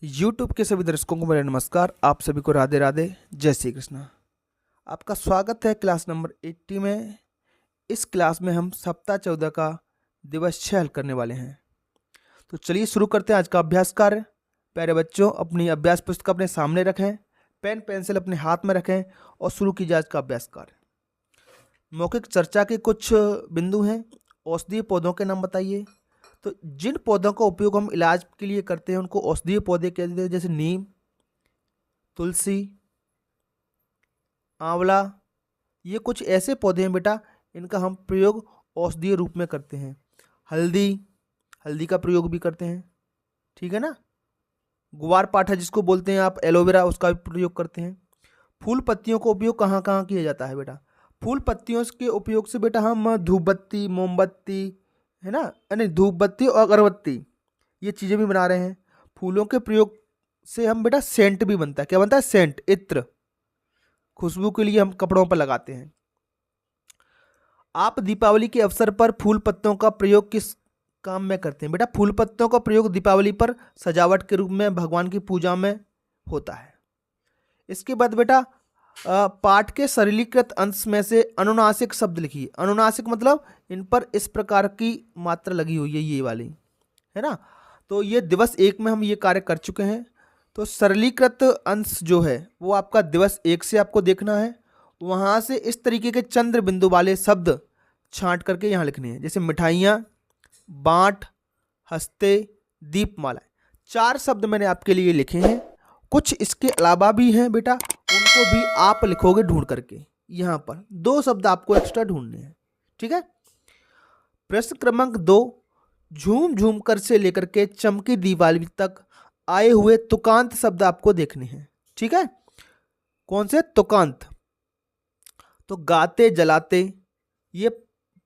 YouTube के सभी दर्शकों को मेरा नमस्कार। आप सभी को राधे राधे, जय श्री कृष्ण। आपका स्वागत है क्लास नंबर 80 में। इस क्लास में हम सप्ताह 14 का दिवस 6 हल करने वाले हैं। तो चलिए शुरू करते हैं आज का अभ्यास कार्य। प्यारे बच्चों, अपनी अभ्यास पुस्तक अपने सामने रखें, पेन पेंसिल अपने हाथ में रखें और शुरू कीजिए आज का अभ्यास कार्य। मौखिक चर्चा के कुछ बिंदु हैं। औषधीय पौधों के नाम बताइए। तो जिन पौधों का उपयोग हम इलाज के लिए करते हैं उनको औषधीय पौधे कहते हैं, जैसे नीम, तुलसी, आंवला। ये कुछ ऐसे पौधे हैं बेटा, इनका हम प्रयोग औषधीय रूप में करते हैं। हल्दी, हल्दी का प्रयोग भी करते हैं, ठीक है ना। गुवार पाठा जिसको बोलते हैं आप, एलोवेरा, उसका भी प्रयोग करते हैं। फूल पत्तियों का उपयोग कहाँ कहाँ किया जाता है बेटा? फूल पत्तियों के उपयोग से बेटा हम धूप बत्ती, मोमबत्ती, है ना, यानी धूप बत्ती और अगरबत्ती, ये चीज़ें भी बना रहे हैं। फूलों के प्रयोग से हम बेटा सेंट भी बनता है। क्या बनता है? सेंट, इत्र, खुशबू के लिए हम कपड़ों पर लगाते हैं। आप दीपावली के अवसर पर फूल पत्तों का प्रयोग किस काम में करते हैं? बेटा फूल पत्तों का प्रयोग दीपावली पर सजावट के रूप में भगवान की पूजा में होता है। इसके बाद बेटा पाठ के सरलीकृत अंश में से अनुनासिक शब्द लिखिए। अनुनासिक मतलब इन पर इस प्रकार की मात्रा लगी हुई है, ये वाली, है ना। तो ये दिवस 1 में हम ये कार्य कर चुके हैं। तो सरलीकृत अंश जो है वो आपका दिवस 1 से आपको देखना है। वहाँ से इस तरीके के चंद्र बिंदु वाले शब्द छांट करके यहाँ लिखने हैं, जैसे मिठाइयाँ, बाँट, हंसते, दीपमालाएं। 4 शब्द मैंने आपके लिए लिखे हैं। कुछ इसके अलावा भी हैं बेटा, उनको भी आप लिखोगे ढूंढ करके। यहाँ पर 2 शब्द आपको एक्स्ट्रा ढूंढने हैं, ठीक है। प्रश्न क्रमांक 2, झूम झूम कर से लेकर के चमकी दीवाली तक आए हुए तुकांत शब्द आपको देखने हैं, ठीक है। कौन से? तुकांत। तो गाते, जलाते, ये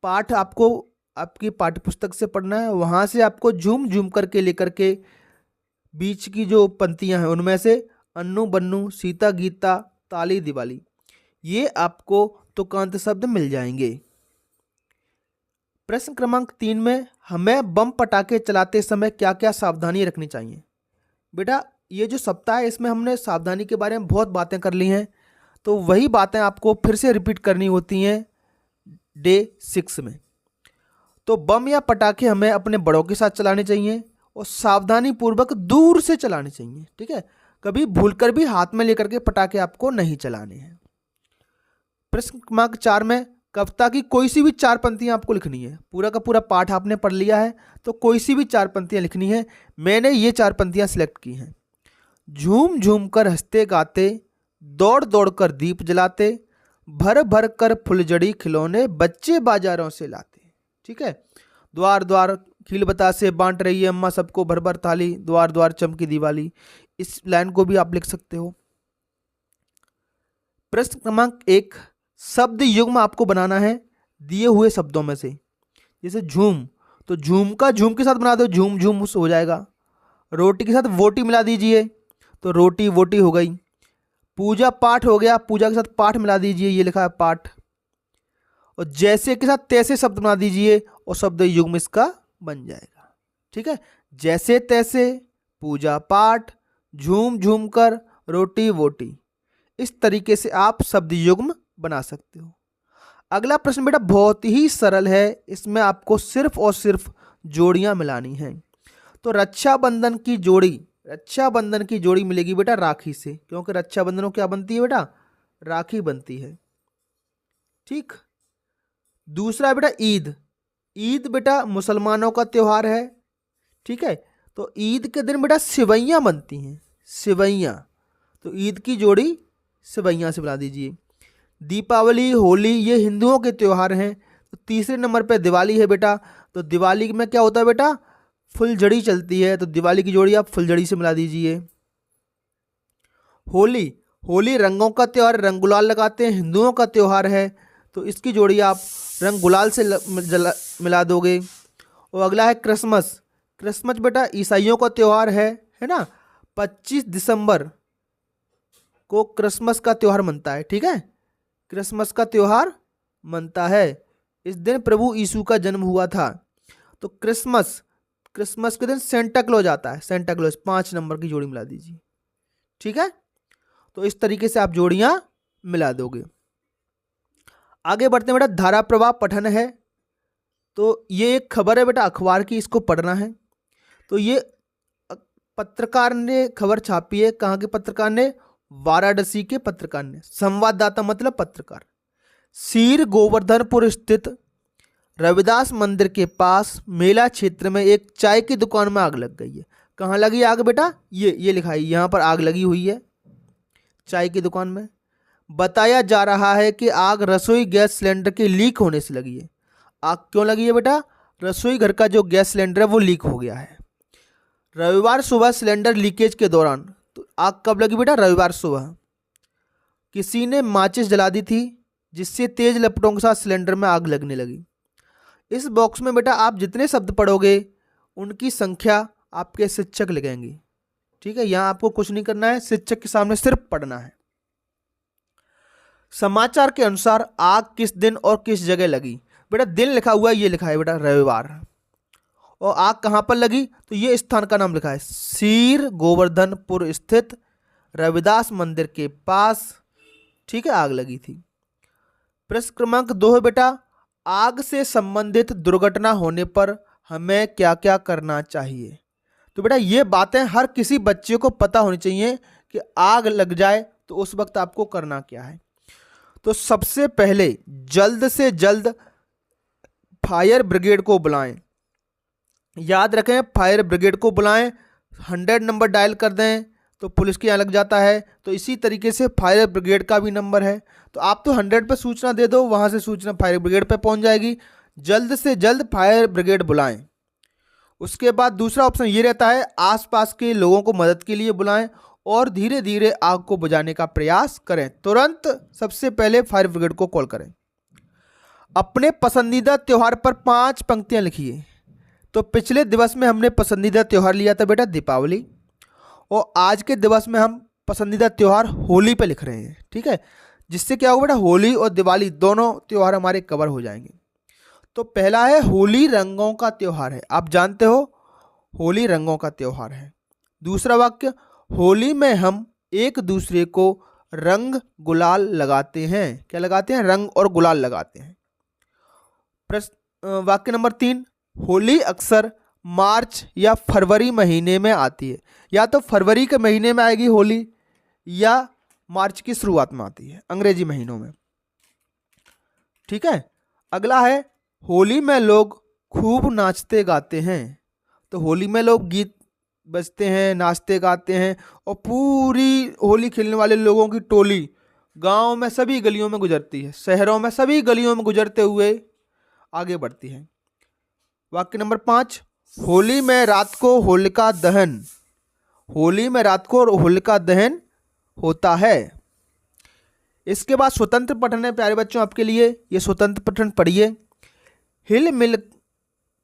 पाठ आपको आपकी पाठ्यपुस्तक से पढ़ना है। वहाँ से आपको झूम झूम करके लेकर के बीच की जो पंक्तियाँ हैं उनमें से अन्नू बन्नू, सीता गीता, ताली दिवाली, ये आपको तुकांत शब्द मिल जाएंगे। प्रश्न क्रमांक 3 में हमें बम पटाखे चलाते समय क्या क्या सावधानी रखनी चाहिए? बेटा ये जो सप्ताह है इसमें हमने सावधानी के बारे में बहुत बातें कर ली हैं, तो वही बातें आपको फिर से रिपीट करनी होती हैं डे 6 में। तो बम या पटाखे हमें अपने बड़ों के साथ चलाने चाहिए और सावधानी पूर्वक दूर से चलाने चाहिए, ठीक है। कभी भूलकर भी हाथ में लेकर के पटाखे आपको नहीं चलाने हैं। प्रश्न क्रमांक 4 में कविता की कोई सी भी 4 पंक्तियां आपको लिखनी है। पूरा का पूरा पाठ आपने पढ़ लिया है, तो कोई सी भी 4 पंक्तियां लिखनी है। मैंने ये 4 पंक्तियां सिलेक्ट की हैं। झूम झूम कर हंसते गाते, दौड़ दौड़ कर दीप जलाते, भर भर कर फुलझड़ी खिलौने बच्चे बाजारों से लाते, ठीक है। द्वार द्वार खील बतासे बांट रही है अम्मा सबको भर भर थाली, द्वार द्वार चमकी दिवाली। इस लाइन को भी आप लिख सकते हो। प्रश्न क्रमांक 1, शब्द युग्म आपको बनाना है दिए हुए शब्दों में से। जैसे झूम, तो झूम का झूम के साथ बना दो, झूम झूम हो जाएगा। रोटी के साथ वोटी मिला दीजिए, तो रोटी वोटी हो गई। पूजा पाठ हो गया, पूजा के साथ पाठ मिला दीजिए, ये लिखा है पाठ। और जैसे के साथ तैसे शब्द बना दीजिए और शब्द युग्म इसका बन जाएगा, ठीक है। जैसे तैसे, पूजा पाठ, झूम झूम कर, रोटी वोटी, इस तरीके से आप शब्द युग्म बना सकते हो। अगला प्रश्न बेटा बहुत ही सरल है, इसमें आपको सिर्फ और सिर्फ जोड़ियां मिलानी हैं। तो रक्षाबंधन की जोड़ी, रक्षाबंधन की जोड़ी मिलेगी बेटा राखी से, क्योंकि रक्षाबंधन क्या बनती है बेटा? राखी बनती है, ठीक। दूसरा बेटा ईद, ईद बेटा मुसलमानों का त्यौहार है, ठीक है। तो ईद के दिन बेटा सिवैयाँ बनती हैं, सिवैयाँ, तो ईद की जोड़ी सिवैयाँ से बना दीजिए। दीपावली, होली, ये हिंदुओं के त्यौहार हैं। तो तीसरे नंबर पे दिवाली है बेटा। तो दिवाली में क्या होता है बेटा? फुलझड़ी चलती है, तो दिवाली की जोड़ी आप फुलझड़ी से मिला दीजिए। होली, होली रंगों का त्यौहार, रंग गुलाल लगाते हैं, हिंदुओं का त्यौहार है, तो इसकी जोड़ी आप रंग गुलाल से मिला दोगे। और अगला है क्रिसमस, क्रिसमस बेटा ईसाइयों का त्यौहार है ना। 25 दिसंबर को क्रिसमस का त्यौहार मनता है, ठीक है। क्रिसमस का त्यौहार मनता है, इस दिन प्रभु यीशु का जन्म हुआ था। तो क्रिसमस क्रिसमस के दिन सेंटा क्लॉज आता है, सेंटा क्लॉज 5 नंबर की जोड़ी मिला दीजिए। ठीक है, तो इस तरीके से आप जोड़ियां मिला दोगे। आगे बढ़ते हैं बेटा, धारा प्रवाह पठन है। तो ये एक खबर है बेटा अखबार की, इसको पढ़ना है। तो ये पत्रकार ने खबर छापी है, कहाँ के पत्रकार ने? वाराणसी के पत्रकार ने। संवाददाता मतलब पत्रकार। सीर गोवर्धनपुर स्थित रविदास मंदिर के पास मेला क्षेत्र में एक चाय की दुकान में आग लग गई है। कहाँ लगी आग बेटा? ये लिखा है यहाँ पर, आग लगी हुई है चाय की दुकान में। बताया जा रहा है कि आग रसोई गैस सिलेंडर के लीक होने से लगी है। आग क्यों लगी है बेटा? रसोई घर का जो गैस सिलेंडर है वो लीक हो गया है। रविवार सुबह सिलेंडर लीकेज के दौरान, तो आग कब लगी बेटा? रविवार सुबह। किसी ने माचिस जला दी थी, जिससे तेज लपटों के साथ सिलेंडर में आग लगने लगी। इस बॉक्स में बेटा आप जितने शब्द पढ़ोगे उनकी संख्या आपके शिक्षक लिखेंगे। ठीक है, यहां आपको कुछ नहीं करना है, शिक्षक के सामने सिर्फ पढ़ना है। समाचार के अनुसार आग किस दिन और किस जगह लगी? बेटा दिन लिखा हुआ है, ये लिखा है बेटा रविवार। और आग कहां पर लगी? तो ये स्थान का नाम लिखा है, सीर गोवर्धनपुर स्थित रविदास मंदिर के पास। ठीक है, आग लगी थी। प्रश्न क्रमांक 2 है बेटा, आग से संबंधित दुर्घटना होने पर हमें क्या क्या करना चाहिए? तो बेटा ये बातें हर किसी बच्चे को पता होनी चाहिए कि आग लग जाए तो उस वक्त आपको करना क्या है। तो सबसे पहले जल्द से जल्द फायर ब्रिगेड को बुलाएं। याद रखें, फायर ब्रिगेड को बुलाएं। 100 नंबर डायल कर दें तो पुलिस के यहाँ लग जाता है। तो इसी तरीके से फायर ब्रिगेड का भी नंबर है। तो आप तो 100 पे सूचना दे दो, वहाँ से सूचना फायर ब्रिगेड पे पहुँच जाएगी। जल्द से जल्द फायर ब्रिगेड बुलाएं। उसके बाद दूसरा ऑप्शन ये रहता है, आसपास के लोगों को मदद के लिए बुलाएं और धीरे धीरे आग को बुझाने का प्रयास करें। तुरंत सबसे पहले फायर ब्रिगेड को कॉल करें। अपने पसंदीदा त्यौहार पर 5 पंक्तियां लिखिए। तो पिछले दिवस में हमने पसंदीदा त्यौहार लिया था बेटा दीपावली, और आज के दिवस में हम पसंदीदा त्यौहार होली पे लिख रहे हैं। ठीक है, जिससे क्या होगा बेटा, होली और दिवाली दोनों त्यौहार हमारे कवर हो जाएंगे। तो पहला है, होली रंगों का त्यौहार है। आप जानते हो होली रंगों का त्यौहार है। दूसरा वाक्य, होली में हम एक दूसरे को रंग गुलाल लगाते हैं। क्या लगाते हैं? रंग और गुलाल लगाते हैं। प्रश्न वाक्य नंबर 3, होली अक्सर मार्च या फरवरी महीने में आती है। या तो फरवरी के महीने में आएगी होली, या मार्च की शुरुआत में आती है, अंग्रेजी महीनों में। ठीक है, अगला है, होली में लोग खूब नाचते गाते हैं। तो होली में लोग गीत बजते हैं, नाचते गाते हैं, और पूरी होली खेलने वाले लोगों की टोली गांव में सभी गलियों में गुजरती है, शहरों में सभी गलियों में गुजरते हुए आगे बढ़ती है। वाक्य नंबर 5, होली में रात को होलिका दहन। होली में रात को होलिका दहन होता है। इसके बाद स्वतंत्र पठन है प्यारे बच्चों आपके लिए। ये स्वतंत्र पठन पढ़िए। हिल मिल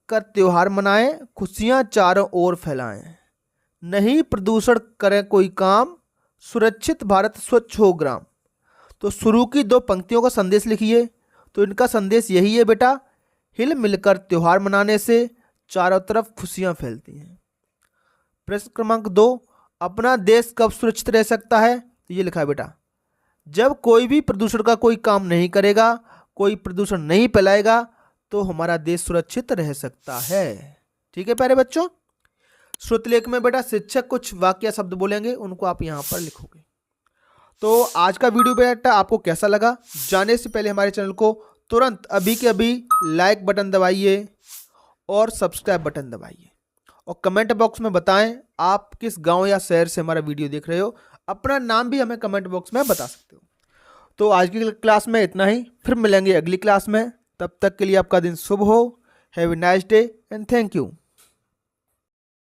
कर त्योहार मनाएं, खुशियां चारों ओर फैलाएं, नहीं प्रदूषण करें कोई काम, सुरक्षित भारत स्वच्छ हो ग्राम। तो शुरू की 2 पंक्तियों का संदेश लिखिए। तो इनका संदेश यही है बेटा, हिल मिलकर त्योहार मनाने से चारों तरफ खुशियां फैलती हैं। प्रश्न क्रमांक 2, अपना देश कब सुरक्षित रह सकता है? तो ये लिखा है बेटा, जब कोई भी प्रदूषण का कोई काम नहीं करेगा, कोई प्रदूषण नहीं फैलाएगा, तो हमारा देश सुरक्षित रह सकता है। ठीक है प्यारे बच्चों, श्रुतलेख में बेटा शिक्षक कुछ वाक्य शब्द बोलेंगे, उनको आप यहाँ पर लिखोगे। तो आज का वीडियो बेटा आपको कैसा लगा? जाने से पहले हमारे चैनल को तुरंत अभी के अभी लाइक बटन दबाइए और सब्सक्राइब बटन दबाइए, और कमेंट बॉक्स में बताएं आप किस गांव या शहर से हमारा वीडियो देख रहे हो। अपना नाम भी हमें कमेंट बॉक्स में बता सकते हो। तो आज की क्लास में इतना ही, फिर मिलेंगे अगली क्लास में। तब तक के लिए आपका दिन शुभ हो। Have a nice day and thank you.